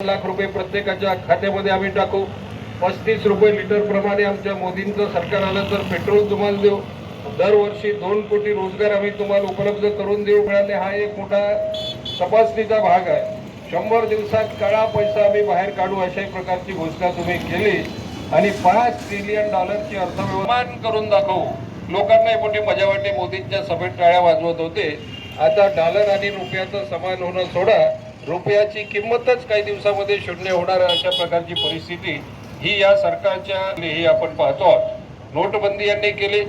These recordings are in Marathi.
लाख रुपये प्रत्येकाच्या खात्यामध्ये आम्ही टाकू। 35 रुपये लिटर प्रमाणे आमच्या मोदींचं सरकार आलं तर पेट्रोल तुम्हाला देऊ। दरवर्षी 2 कोटी रोजगार आम्ही तुम्हाला उपलब्ध करून देऊ मिळाले। हा एक मोठा तपासणीचा भाग आहे। 100 दिवसात काळा पैसा आम्ही बाहेर काढू अशा प्रकारची घोषणा तुम्ही केली आणि $5 ट्रिलियन ची अर्थव्यवस्था करून दाखवू। लोकांना मोठी मजा वाटते। मोदींच्या सभेत टाळ्या वाजवत होते। आता डॉलर आणि रुपयाचं समान होणं सोडा, रुपयाची किंमतच काही दिवसामध्ये शून्य होणार अशा प्रकारची परिस्थिती ही या सरकारच्या ही आपण पाहतो। नोटबंदी यांनी केली।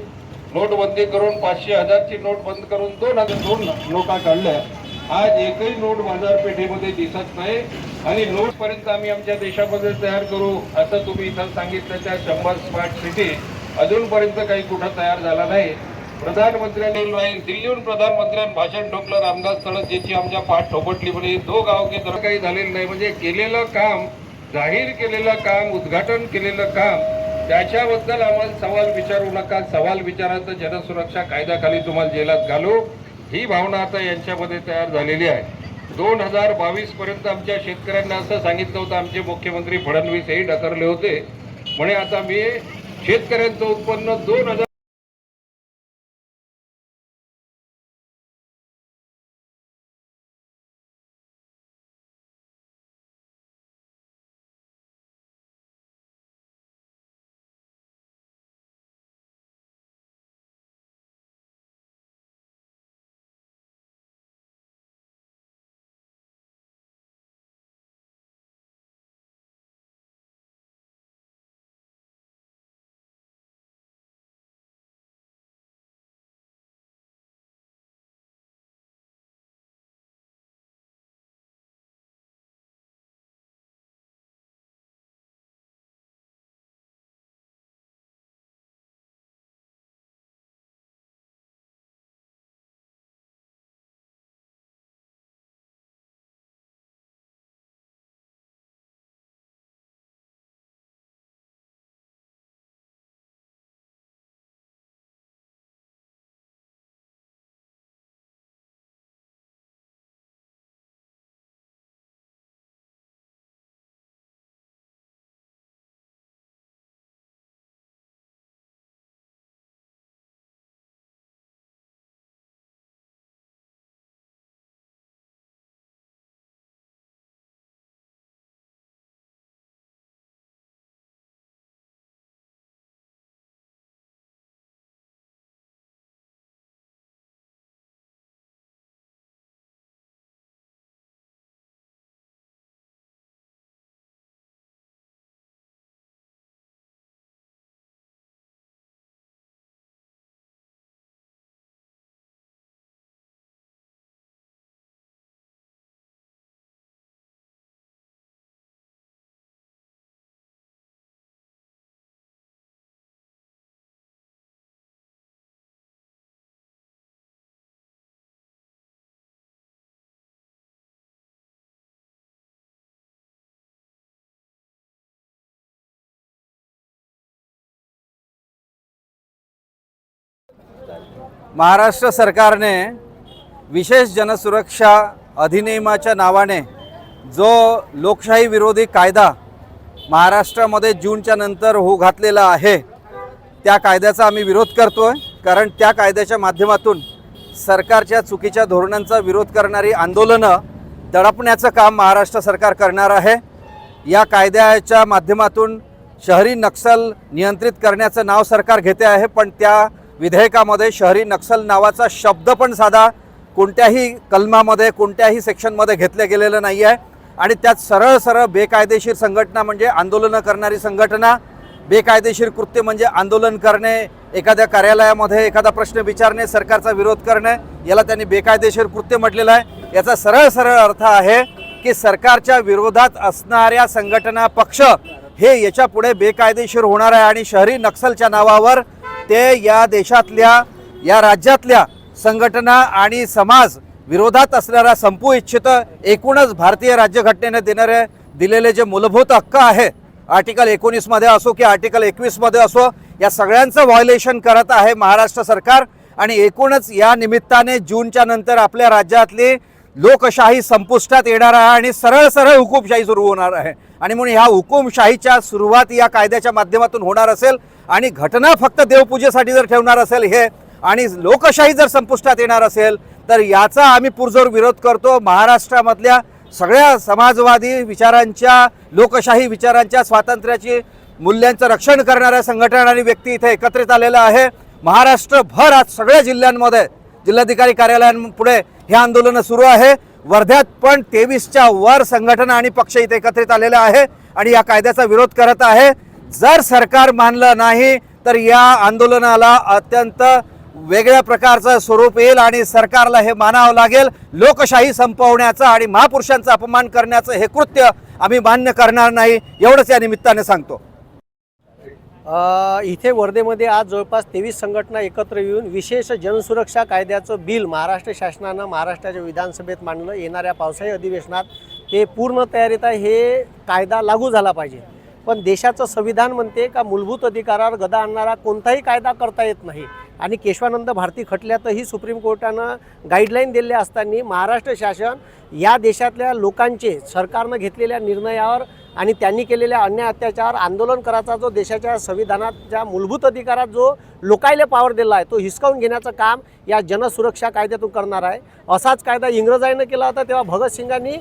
नोटबंदी करून 500,000 ची नोट बंद करून 2,002 नोटा काढल्या। आज एकही नोट बाजारपेठेमध्ये दिसत नाही आणि नोट पर्यंत आम्ही आमच्या देशामध्ये तयार करू असं तुम्ही इथं सांगितलं। त्या 100 स्मार्ट सिटी अजूनपर्यंत काही कुठं तयार झाला नाही। प्रधानमंत्र्यांनी दिल्लीहून प्रधानमंत्र्यांनी भाषण ठोकलं। रामदास तळस ज्याची आमच्या पाठ ठोपटली म्हणजे 2 गाव के तर काही झालेलं नाही। म्हणजे केलेलं काम, जाहीर केलेलं काम, उद्घाटन केलेलं काम, त्याच्याबद्दल आम्हाला सवाल विचारू नका। सवाल विचारा तर जनसुरक्षा कायद्याखाली तुम्हाला जेलात घालू, ही भावना आता यांच्यामध्ये तयार झालेली आहे। 2022 पर्यंत आमच्या शेतकऱ्यांना असं सांगितलं होतं, आमचे मुख्यमंत्री फडणवीस हेही ढकलले होते म्हणे आता मी शेतकऱ्यांचं उत्पन्न 2000महाराष्ट्र सरकारने विशेष जनसुरक्षा अधिनियमाच्या नावाने जो लोकशाही विरोधी कायदा महाराष्ट्रामध्ये जूनच्या नंतर घातलेला आहे, त्या कायद्याचा आम्ही विरोध करतोय। कारण त्या कायद्याच्या माध्यमातून सरकारच्या चुकीच्या धोरणांचा विरोध करणारी आंदोलनं दडपण्याचं काम महाराष्ट्र सरकार करणार आहे। या कायद्याच्या माध्यमातून शहरी नक्षल नियंत्रित करण्याचं नाव सरकार घेते आहे, पण त्या विधेयकामध्ये शहरी नक्षल नावाचा शब्द पण साधा कोणत्याही कलमामध्ये कोणत्याही सेक्शनमध्ये घेतले गेलेलं नाही आहे। आणि त्यात सरळ सरळ बेकायदेशीर संघटना म्हणजे आंदोलनं करणारी संघटना, बेकायदेशीर कृत्य म्हणजे आंदोलन करणे, एखाद्या कार्यालयामध्ये एखादा प्रश्न विचारणे, सरकारचा विरोध करणे, याला त्यांनी बेकायदेशीर कृत्य म्हटलेलं आहे। याचा सरळ सरळ अर्थ आहे की सरकारच्या विरोधात असणाऱ्या संघटना पक्ष हे याच्या पुढे बेकायदेशीर होणार आहे आणि शहरी नक्षलच्या नावावर ते या देशातल्या या राज्यातल्या संघटना आणि समाज विरोधात असणारा संपू इच्छित। एकूणच भारतीय राज्यघटनेने दिलेले जे मूलभूत हक्क आहे, आर्टिकल 19 मध्ये असो की आर्टिकल 21 मध्ये असो, या सगळ्यांचं व्हायोलेशन करत आहे महाराष्ट्र सरकार। आणि एकूणच या निमित्ताने जूनच्या नंतर आपल्या राज्यातली लोकशाही संपुष्टात येणार आहे आणि सरळ सरळ हुकुमशाही सुरू होणार आहे. आणि म्हणून ह्या हुकुमशाहीच्या सुरुवात या कायद्याच्या माध्यमातून होणार असेल आणि घटना फक्त देवपूजेसाठी जर ठेवणार असेल हे आणि लोकशाही जर संपुष्टात येणार असेल तर याचा आम्ही पुरजोर विरोध करतो. महाराष्ट्रामधल्या सगळ्या समाजवादी विचारांच्या, लोकशाही विचारांच्या, स्वातंत्र्याची मूल्यांचं रक्षण करणाऱ्या संघटना आणि व्यक्ती इथे एकत्रित आलेला आहे. महाराष्ट्रभर आज सगळ्या जिल्ह्यांमध्ये जिल्हाधिकारी कार्यालयांपुढे हे आंदोलन सुरू आहे. वर्ध्यात पण 23च्या वर संघटना आणि पक्ष इथे एकत्रित आलेले आहे आणि या कायद्याचा विरोध करत आहे. जर सरकार मानलं नाही तर या आंदोलनाला अत्यंत वेगळ्या प्रकारचं स्वरूप येईल आणि सरकारला हे मानावं लागेल. लोकशाही संपवण्याचं आणि महापुरुषांचा अपमान करण्याचं हे कृत्य आम्ही मान्य करणार नाही, एवढंच या निमित्ताने सांगतो. इथे वर्धेमध्ये आज जवळपास 23 संघटना एकत्र येऊन विशेष जनसुरक्षा कायद्याचं बिल महाराष्ट्र शासनानं महाराष्ट्राच्या विधानसभेत मांडलं. येणाऱ्या पावसाळी अधिवेशनात ते पूर्ण तयारीत आहे. हे कायदा लागू झाला पाहिजे. पण देशाचं संविधान म्हणते का मूलभूत अधिकारावर गदा आणणारा कोणताही कायदा करता येत नाही. आणि केशवानंद भारती खटल्यातही सुप्रीम कोर्टानं गाईडलाईन दिलेल्या असताना महाराष्ट्र शासन या देशातल्या लोकांचे सरकारनं घेतलेल्या निर्णयावर आणि त्यांनी केलेल्या अन्याय अत्याचार आंदोलन करायचा जो देशाच्या संविधानाच्या मूलभूत अधिकारात जो लोकायले पावर दिला आहे तो हिसकावून घेण्याचं काम या जनसुरक्षा कायद्यातून करणार आहे. असाच कायदा इंग्रजांनी केला होता तेव्हा भगतसिंगांनी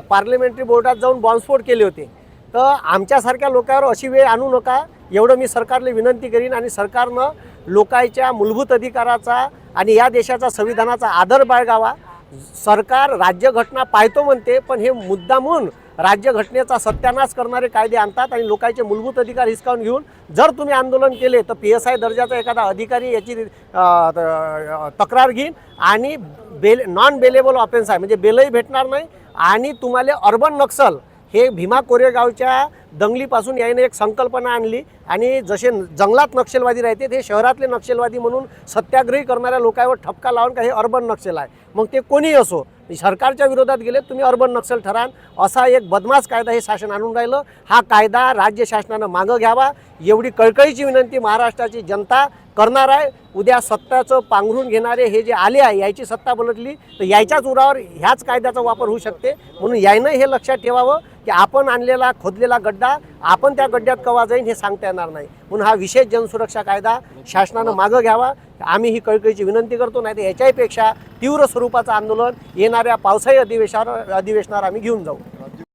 पार्लमेंटरी बोर्डात जाऊन बॉम्बस्फोट केले होते. तर आमच्यासारख्या लोकांवर अशी वेळ आणू नका एवढं मी सरकारला विनंती करीन. आणि सरकारनं लोकांच्या मूलभूत अधिकाराचा आणि या देशाचा संविधानाचा आदर बाळगावा. सरकार राज्यघटना पाळतो म्हणते पण हे मुद्दामून राज्यघटनेचा सत्यानाश करणारे कायदे आणतात आणि लोकांचे मूलभूत अधिकार हिसकावून घेऊन जर तुम्ही आंदोलन केले तर PSI दर्जाचा एखादा अधिकारी याची तक्रार घेईन आणि नॉन बेलेबल ऑफेन्स आहे म्हणजे बेलही भेटणार नाही. आणि तुम्हाला अर्बन नक्सल हे भीमा कोरेगावच्या दंगलीपासून याने एक संकल्पना आणली आणि जसे जंगलात नक्षलवादी राहते ते शहरातले नक्षलवादी म्हणून सत्याग्रही करणाऱ्या लोकांवर ठपका लावून का हे अर्बन नक्षल आहे. मग ते कोणीही असो सरकारच्या विरोधात गेले तुम्ही अर्बन नक्षल ठराल असा एक बदमाश कायदा हे शासन आणून राहिलं. हा कायदा राज्य शासनानं मागं घ्यावा एवढी कळकळीची विनंती महाराष्ट्राची जनता करणार आहे. उद्या सत्ताचं पांघरून घेणारे हे जे आले आहे याची सत्ता पलटली तर याच्याच उरावर ह्याच कायद्याचा वापर होऊ शकते. म्हणून यानं हे लक्षात ठेवावं की आपण आणलेला खोदलेला गड्डा आपण त्या गड्ड्यात कवा जाईन हे सांगता येणार नाही. म्हणून हा विशेष जनसुरक्षा कायदा शासनानं मागं घ्यावा आम्ही ही कळकळीची विनंती करतो. नाही तर याच्याहीपेक्षा तीव्र स्वरूपाचं आंदोलन येणाऱ्या पावसाळी अधिवेशनावर आम्ही घेऊन जाऊ.